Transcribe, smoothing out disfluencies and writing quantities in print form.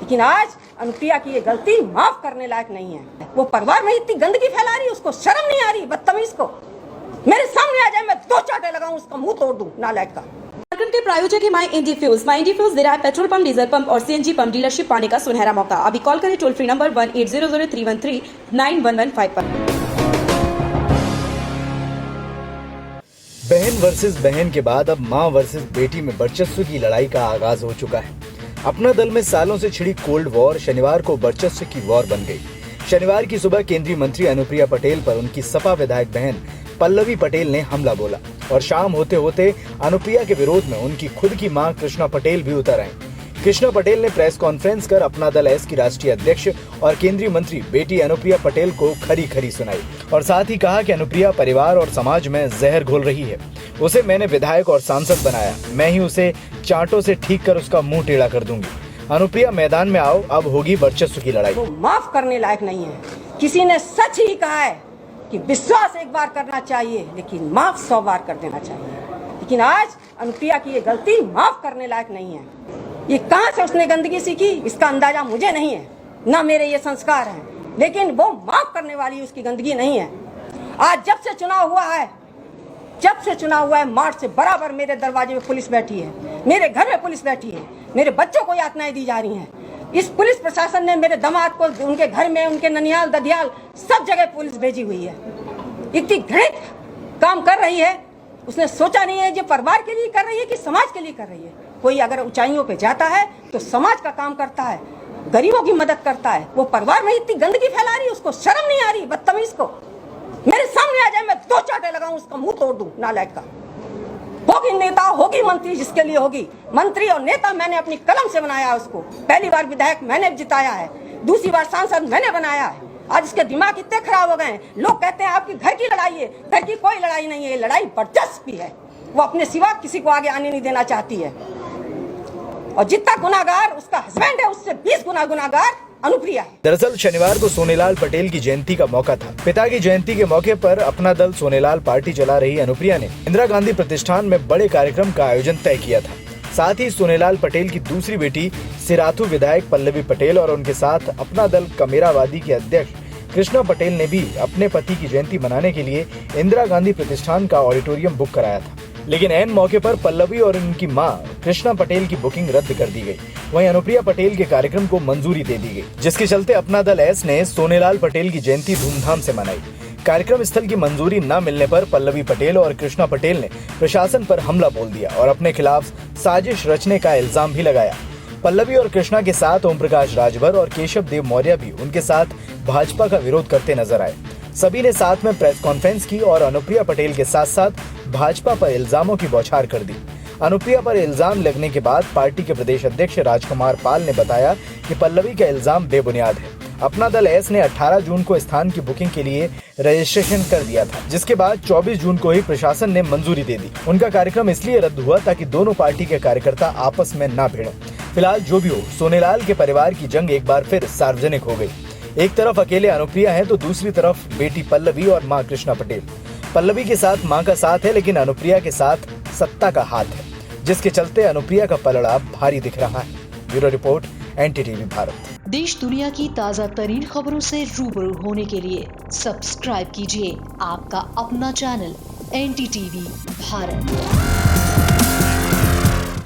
लेकिन आज अनुप्रिया की ये गलती माफ करने लायक नहीं है। वो परिवार में इतनी गंदगी फैला रही है, उसको शर्म नहीं आ रही, बदतमीज को। मेरे सामने आ जाए, मैं 2 चाटे लगाऊं, उसका मुंह तोड़ दूं, नालायक का। कार्यक्रम के प्रायोजक है माई इंडी फ्यूज दे रहा है पेट्रोल पंप, डीजल पंप और सीएनजी पंप डीलरशिप पाने का सुनहरा मौका। अभी कॉल करें टोल फ्री नंबर 1800-313-9115 पर। बहन वर्सेस बहन के बाद अब मां वर्सेस बेटी में वर्चस्व की लड़ाई का आगाज हो चुका है। अपना दल में सालों से छिड़ी कोल्ड वॉर शनिवार को वर्चस्व की वॉर बन गई। शनिवार की सुबह केंद्रीय मंत्री अनुप्रिया पटेल पर उनकी सपा विधायक बहन पल्लवी पटेल ने हमला बोला और शाम होते होते अनुप्रिया के विरोध में उनकी खुद की मां कृष्णा पटेल भी उतर आईं। कृष्णा पटेल ने प्रेस कॉन्फ्रेंस कर अपना दल एस की राष्ट्रीय अध्यक्ष और केंद्रीय मंत्री बेटी अनुप्रिया पटेल को खरी खरी सुनाई और साथ ही कहा कि अनुप्रिया परिवार और समाज में जहर घोल रही है। उसे मैंने विधायक और सांसद बनाया, मैं ही उसे चांटों से ठीक कर उसका मुंह टेढ़ा कर दूंगी। अनुप्रिया मैदान में आओ, अब होगी वर्चस्व की लड़ाई। वो माफ करने लायक नहीं है। किसी ने सच ही कहा है कि विश्वास एक बार करना चाहिए लेकिन माफ 100 बार कर देना चाहिए। लेकिन आज अनुप्रिया की ये गलती माफ करने लायक नहीं है। ये कहां से उसने गंदगी सीखी, इसका अंदाजा मुझे नहीं है, ना मेरे ये संस्कार हैं, लेकिन वो माफ करने वाली उसकी गंदगी नहीं है। आज जब से चुनाव हुआ है मार्च से बराबर मेरे दरवाजे में पुलिस बैठी है, मेरे घर में पुलिस बैठी है, मेरे बच्चों को यातनाएं दी जा रही हैं। इस पुलिस प्रशासन ने मेरे दामाद को उनके घर में, उनके ननियाल ददियाल सब जगह पुलिस भेजी हुई है। इतनी घृणित काम कर रही है, उसने सोचा नहीं है ये परिवार के लिए कर रही है कि समाज के लिए कर रही है। कोई अगर ऊंचाइयों पे जाता है तो समाज का काम करता है, गरीबों की मदद करता है। वो परिवार में इतनी गंदगी फैला रही है, उसको शर्म नहीं आ रही, बदतमीज को। मेरे सामने आ जाए, मैं 2 चाटे लगाऊं, उसका मुंह तोड़ दूं, नालायक का। होगी नेता, होगी मंत्री, जिसके लिए होगी मंत्री और नेता मैंने अपनी कलम से बनाया उसको। पहली बार विधायक मैंने जिताया है, दूसरी बार सांसद मैंने बनाया है। आज इसके दिमाग इतने खराब हो गए हैं, लोग कहते हैं आपकी घर की लड़ाई है। घर की कोई लड़ाई नहीं है, ये लड़ाई वर्चस्व है। वो अपने सिवा किसी को आगे आने नहीं देना चाहती है। और जितना गुनाहगार उसका हस्बैंड है, उससे 20 गुना गुनाहगार अनुप्रिया है। दरअसल शनिवार को सोनेलाल पटेल की जयंती का मौका था। पिता की जयंती के मौके पर अपना दल सोनेलाल पार्टी चला रही अनुप्रिया ने इंदिरा गांधी प्रतिष्ठान में बड़े कार्यक्रम का आयोजन तय किया था। साथ ही सोनेलाल पटेल की दूसरी बेटी सिराथू विधायक पल्लवी पटेल और उनके साथ अपना दल कमेरावादी के अध्यक्ष कृष्णा पटेल ने भी अपने पति की जयंती मनाने के लिए इंदिरा गांधी प्रतिष्ठान का ऑडिटोरियम बुक कराया था। लेकिन ऐन मौके पर पल्लवी और उनकी मां कृष्णा पटेल की बुकिंग रद्द कर दी गई। वहीं अनुप्रिया पटेल के कार्यक्रम को मंजूरी दे दी गई, जिसके चलते अपना दल एस ने सोनेलाल पटेल की जयंती धूमधाम से मनाई। कार्यक्रम स्थल की मंजूरी न मिलने पर पल्लवी पटेल और कृष्णा पटेल ने प्रशासन पर हमला बोल दिया और अपने खिलाफ साजिश रचने का इल्जाम भी लगाया। पल्लवी और कृष्णा के साथ ओम प्रकाश राजभर और केशव देव मौर्य भी उनके साथ भाजपा का विरोध करते नजर आए। सभी ने साथ में प्रेस कॉन्फ्रेंस की और अनुप्रिया पटेल के साथ साथ भाजपा पर इल्जामों की बौछार कर दी। अनुप्रिया पर इल्जाम लगने के बाद पार्टी के प्रदेश अध्यक्ष राजकुमार पाल ने बताया कि पल्लवी का इल्जाम बेबुनियाद है। अपना दल एस ने 18 जून को स्थान की बुकिंग के लिए रजिस्ट्रेशन कर दिया था, जिसके बाद 24 जून को ही प्रशासन ने मंजूरी दे दी। उनका कार्यक्रम इसलिए रद्द हुआ ताकि दोनों पार्टी के कार्यकर्ता आपस में न भिड़ें। फिलहाल जो भी हो, सोनेलाल के परिवार की जंग एक बार फिर सार्वजनिक हो गई। एक तरफ अकेले अनुप्रिया है तो दूसरी तरफ बेटी पल्लवी और मां कृष्णा पटेल। पल्लवी के साथ मां का साथ है, लेकिन अनुप्रिया के साथ सत्ता का हाथ है, जिसके चलते अनुप्रिया का पलड़ा भारी दिख रहा है। Bureau report, NTTV Bharat. देश दुनिया की ताज़ा तरीन खबरों से रूबरू होने के लिए सब्सक्राइब कीजिए आपका अपना चैनल NTTV भारत।